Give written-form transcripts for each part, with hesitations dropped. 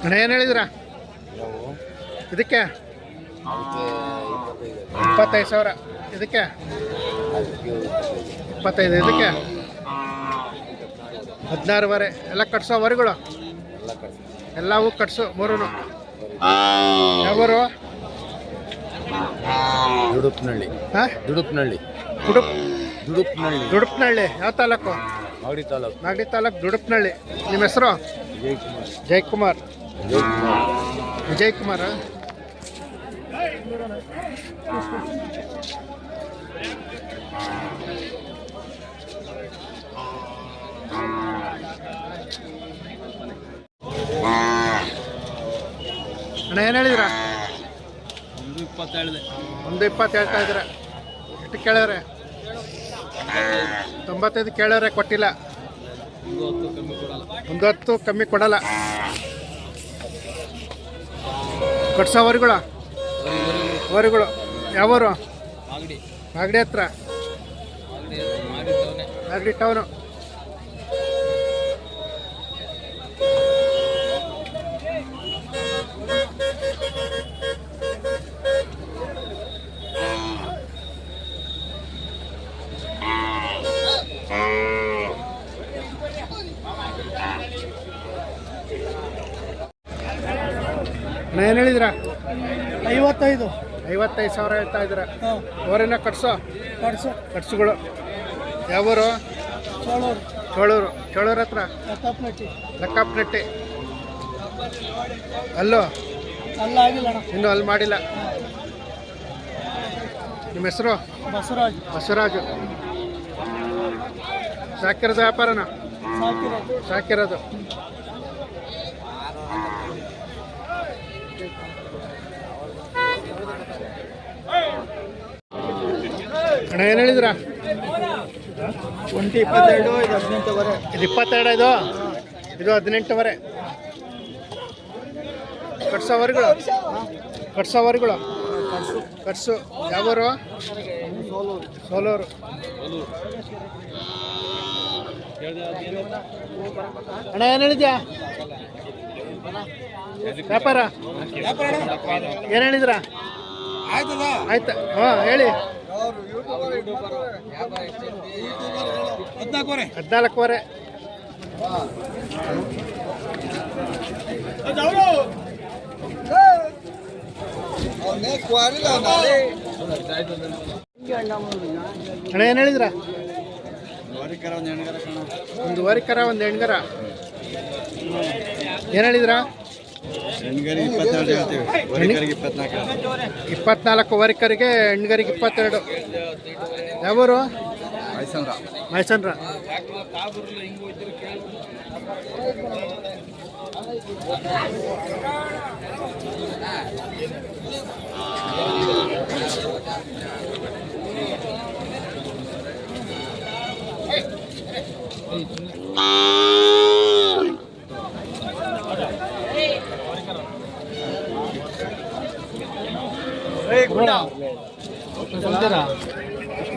ಅಣ್ಣ ಏನು ಹೇಳಿದ್ರ ಇದಕ್ಕೆ? 25,000. ಇದಕ್ಕೆ 25. ಇದಕ್ಕೆ 16,500. ಎಲ್ಲ ಕಟ್ಸೋ ವರಿಗಳು ಎಲ್ಲವೂ ಕಟ್ಸು ಮೂರೂ. ಯಾವರು? ದುಡುಪ್ನಳ್ಳಿ. ಹಾಂ, ದುಡುಪ್ನಳ್ಳಿ. ದುಡುಪ್ನಳ್ಳಿ. ಯಾವ ತಾಲೂಕು? ಮಾಗಡಿ ತಾಲೂಕು. ಮಾಗಡಿ ತಾಲೂಕು, ದುಡುಪ್ನಳ್ಳಿ. ನಿಮ್ಮ ಹೆಸರು? ಜಯಕುಮಾರ್. ವಿಜಯ್ ಕುಮಾರ್. ಅಣ್ಣ ಏನು ಹೇಳಿದ್ರ? 1,20 ಹೇಳ್ತಾ ಇದ್ರ. ಎಷ್ಟು ಕೇಳ್ಯಾರೆ? 95 ಕೇಳ್ಯಾರೆ, ಕೊಟ್ಟಿಲ್ಲ. 10 ಕಮ್ಮಿ ಕೊಡಲ್ಲ. ಕಟ್ಸೋ ವರಿಗಳು ಯಾವರು? ಮಾಗಡಿ ಹತ್ರ, ಮಾಗಡಿ ಟೌನು. ಏನು ಹೇಳಿದ್ರ? 55,000 ಹೇಳ್ತಾ ಇದ್ರ. ಅವರೇನ ಕಟ್ಸುಗಳು ಯಾವರು? ಚೋಳೂರು ಹತ್ರ, ಲಕ್ಕಪ್ಪನಟ್ಟಿ. ಅಲ್ಲೋ ಇನ್ನೂ ಅಲ್ಲಿ ಮಾಡಿಲ್ಲ. ನಿಮ್ಮ ಹೆಸರು? ಬಸವರಾಜು. ಸಾಕಿರೋದು ವ್ಯಾಪಾರನ? ಸಾಕಿರೋದು. ಅಣ್ಣ ಏನು ಹೇಳಿದ್ರ? 22. ಇದು 18,000. ಇದು 22. ಇದು 18,000. ಕಟ್ಸೋವರಿಗಳು ಕಟ್ಸು ಯಾವರು? ಸೋಲೂರು. ಅಣ್ಣ ಏನು ಹೇಳಿದ್ಯಾ? ವ್ಯಾಪಾರ ಏನು ಹೇಳಿದ್ರ? ಆಯ್ತಾ? ಹಾಂ ಹೇಳಿ. 14,000. ಅಣ್ಣ ಏನು ಹೇಳಿದ್ರ? 1 ವರಿಕರ 1 ಹೆಣ್ಗರ. ಏನು ಹೇಳಿದ್ರ? 24 ವರಿಕರಿಗೆ, ಹೆಣ್ಗರಿಗೆ 22. ಯಾವರು? ಮೈಸಂದ್ರ.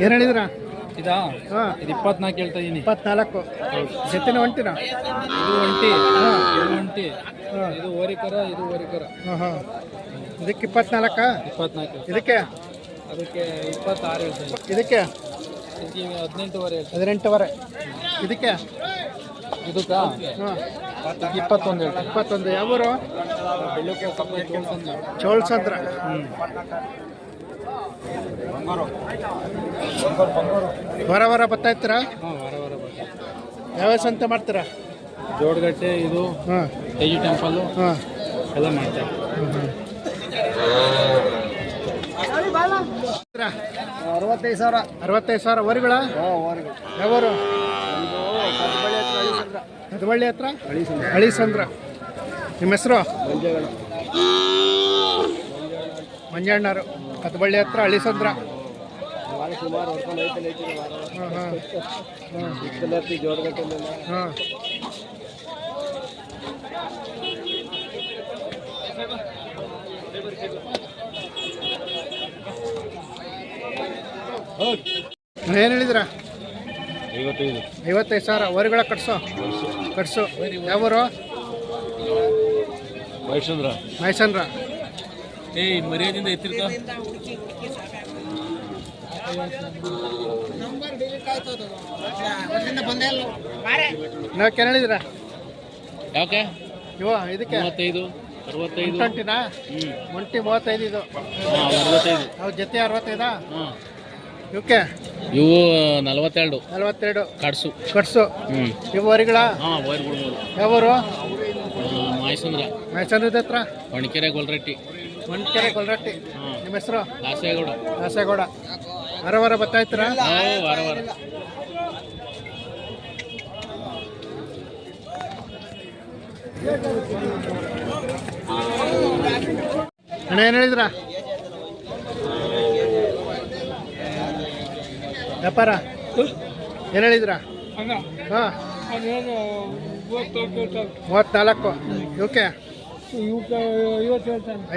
ಏನು ಹೇಳಿದ್ರ? ಇದಾ? ಇದು 24 ಹೇಳ್ತಾ ಇದೀನಿ. 24 ಜೊತೆನ ಒಂಟಿನ? ಇದು ಒಂಟಿ. ಇದು ಒಂಟಿ. ಇದು ಓರಿಕರ. ಹಾಂ. ಇದಕ್ಕೆ 24. ಇದಕ್ಕೆ? ಅದಕ್ಕೆ 26 ಹೇಳ್ತಾ ಇದ್ದೀನಿ. ಇದಕ್ಕೆ 18,000. ಇದಕ್ಕೆ? ಇದಕ್ಕ? ಹಾಂ 21 ಹೇಳ್ತಾ. 21. ಯಾವರು? ಚೋಳಸಂದ್ರ. ವಾರ ಬರ್ತಾ ಇರ್ತೀರಾ? ವಾರ ಯಾವ ಸಂತ ಮಾಡ್ತೀರಾ? ಜೋಡಗಟ್ಟೆ, ಇದು ತೆಗಿ ಟೆಂಪಲ್ಲು ಎಲ್ಲ ಮಾಡ್ತಾರೆ. 65,000 ವರಿಗಳ? ಯಾವರು? ಕದಬಳ್ಳಿ ಹತ್ರ, ಹಳಿಸಂದ್ರ. ನಿಮ್ಮ ಹೆಸರು? ಮಂಜಣ್ಣರು. ಕದಬಳ್ಳಿ ಹತ್ರ, ಹಳಿಸಂದ್ರ. ಹಾಂ. ಏನು ಹೇಳಿದ್ರ? 55,000. 55,000 ವರಿಗಳ ಕಟ್ಸೋ. ಕಟ್ಸು ಯಾವೂರು? ವೈಷ್ಣಂದ್ರ ಮೈಸಂದ್ರ. ಏಯ್ ಮರ್ಯಾದಿಂದ ಎತ್ತಿರ್ತ ನಾವು ಕೆನ ಹೇಳಿದ್ರ ಯಾಕೆ ಇವ ಇದಕ್ಕೆ 35 65 ಒಂಟಿನಾ? ಒಂಟಿ 35 ಇದು. 65 ಅವು ಜೊತೆ 65. ಹಾಂ ಇವಕ್ಕೆ ಇವು 42 42 ಕಡ್ಸು. ಕಟ್ಸು. ಇವು ವರಿಗಳ ಹಾಂ ವೈರ್ಗಳು 3. ಯಾವೂರು? ಮಾಯಸಂದ್ರ ಮೈಸಂದ್ರದ ಹತ್ರ ಹೊಣಕೆರೆ ಗೊಲ್ರಟ್ಟಿ. ಒಂಟೆರೆ ಕೊಲ್ರಟ್ಟಿ. ಹಾಂ ನಿಮ್ಮ ಹೆಸರು? ದಾಸೇಗೌಡ. ದಾಸೇಗೌಡ. ವಾರ ಬರ್ತಾ ಇರ್ತೀರಾ? ವಾರ ವಾರ ಅಣ್ಣ ಏನು ಹೇಳಿದ್ರ ವ್ಯಾಪಾರ? ಏನು ಹೇಳಿದ್ರ? ಹಾಂ 34. ಇವಕ್ಕೆ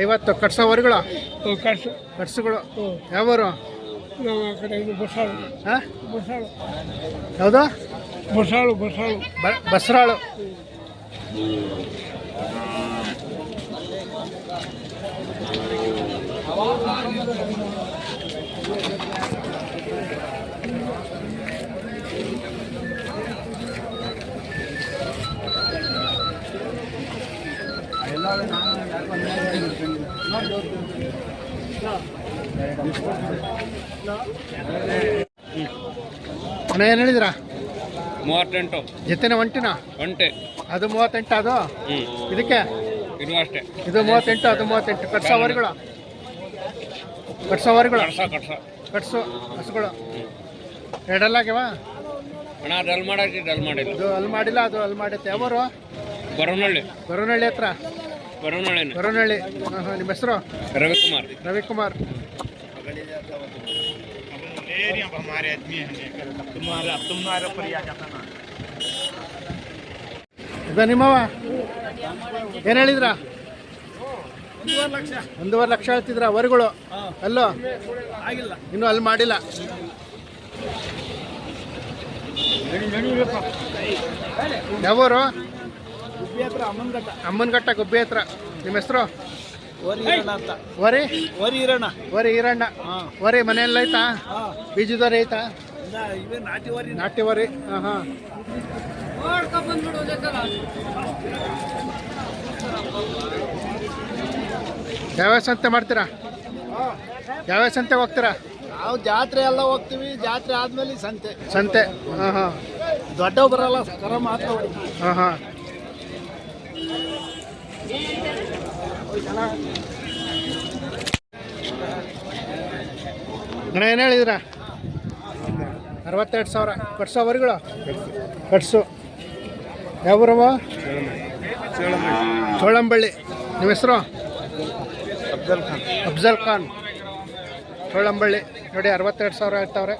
50. ಕಟ್ಸೋ ವರಿಗಳು? ಕಟ್ಸುಗಳು ಯಾವೂರು? ಹಾಂ ಯಾವುದು? ಬಸರಾಳು. ಅಣ್ಣ ಏನು ಹೇಳಿದ್ರ? 38 ಜೊತೆನ ಒಂಟಿನ? ಒಂಟೆ. ಅದು 38. ಅದು ಇದಕ್ಕೆ ಇದು ಅಷ್ಟೇ. ಇದು 38. ಅದು 38. ಕಟ್ಸೋವರಿಗಳು? ಕಟ್ಸೋವರಿಗಳು ಕಟ್ಸು ಹಸುಗಳು ಎರಡಲ್ಲಾಗ್ಯವ? ಅಣ್ಣ ಡಲ್ ಮಾಡಾಕಿ ಡಲ್ ಮಾಡಿಲ್ಲ. ಇದು ಅಲ್ಲಿ ಮಾಡಿಲ್ಲ, ಅದು ಅಲ್ಲಿ ಮಾಡೈತೆ. ಯಾವರು? ಬರವನಹಳ್ಳಿ. ಬರವನಹಳ್ಳಿ ಹತ್ರ. ಬರವನಹಳ್ಳಿ. ಹಾಂ ಹಾಂ. ನಿಮ್ಮ ಹೆಸರು? ರವಿಕುಮಾರ್. ರವಿಕುಮಾರ್. ಇದು ನಿಮ್ಮವ ಏನು ಹೇಳಿದ್ರ? 1.5 ಲಕ್ಷ ಹೇಳ್ತಿದ್ರ ವರಿಗಳು? ಅಲ್ಲೋ ಇನ್ನೂ ಅಲ್ಲಿ ಮಾಡಿಲ್ಲ. ಯಾವೂರು? ಅಮ್ಮನಘಟ್ಟ ಗುಬ್ಬಿ ಹತ್ರ. ನಿಮ್ಮ ಹೆಸರು? ವರಿ ಈರಣ್ಣ. ವರಿ ಮನೆಯಲ್ಲಿ ಐತಾ? ಬೀಜದವರಿ ಐತಾ? ನಾಟಿ ವರಿ. ಹಾಂ ಹಾಂ. ಯಾವ್ಯಾವ ಸಂತೆ ಮಾಡ್ತೀರಾ? ಯಾವ್ಯಾವ ಸಂತೆಗೆ ಹೋಗ್ತೀರಾ? ನಾವು ಜಾತ್ರೆ ಎಲ್ಲ ಹೋಗ್ತೀವಿ. ಜಾತ್ರೆ ಆದ್ಮೇಲೆ ಸಂತೆ. ಹಾಂ ಹಾಂ. ದೊಡ್ಡವ್ ಬರಲ್ಲ, ಕರ ಮಾತ್ರ. ಹಾಂ ಹಾಂ. ಅಣ್ಣ ಏನು ಹೇಳಿದ್ರ? 62,000. ಕಟ್ಸೋ ವರಿಗಳು? ಕಟ್ಸು ಯಾವೂರವ? ಚೋಳಂಬಳ್ಳಿ. ನಿಮ್ಮ ಹೆಸರು? ಅಫ್ಜಲ್ ಖಾನ್. ಚೋಳಂಬಳ್ಳಿ. ನೋಡಿ 62,000 ಹೇಳ್ತಾವ್ರೆ.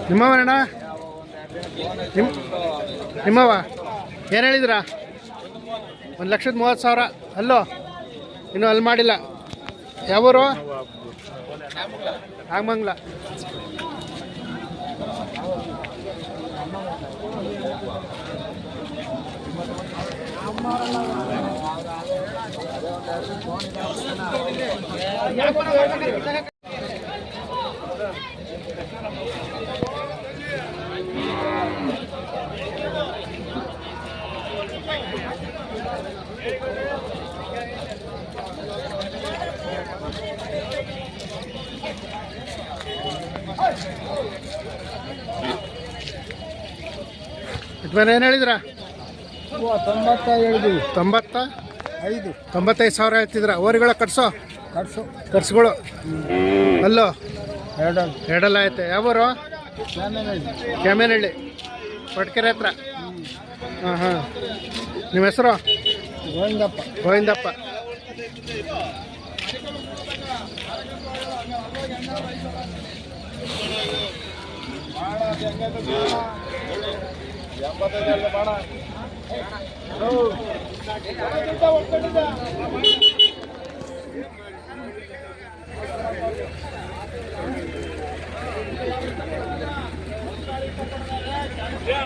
ನಿಮ್ಮವಣ್ಣ? ನಿಮ್ಮವ ಏನು ಹೇಳಿದ್ರ? 1,30,000. ಅಲ್ಲೋ ಇನ್ನೂ ಅಲ್ಲಿ ಮಾಡಿಲ್ಲ. ಯಾವೂರು? ಆಗಮಂಗ್ಲ. ಇದ್ಮೇಲೆ ಏನು ಹೇಳಿದ್ರ? 95,000 ಹೇಳ್ತಿದ್ರ. ಓರಿಗಳ ಕಟ್ಸುಗಳು? ಅಲ್ಲೋ ಎರಡಲ್ಲ ಐತೆ. ಯಾವೂರು? ಕ್ಯಾಮೇನಹಳ್ಳಿ. ಕೊಟ್ಕೆರೆ ಹತ್ರ. ಹಾಂ ಹಾಂ. ನಿಮ್ಮ ಹೆಸರು? ಗೋವಿಂದಪ್ಪ. ಗೋವಿಂದಪ್ಪ.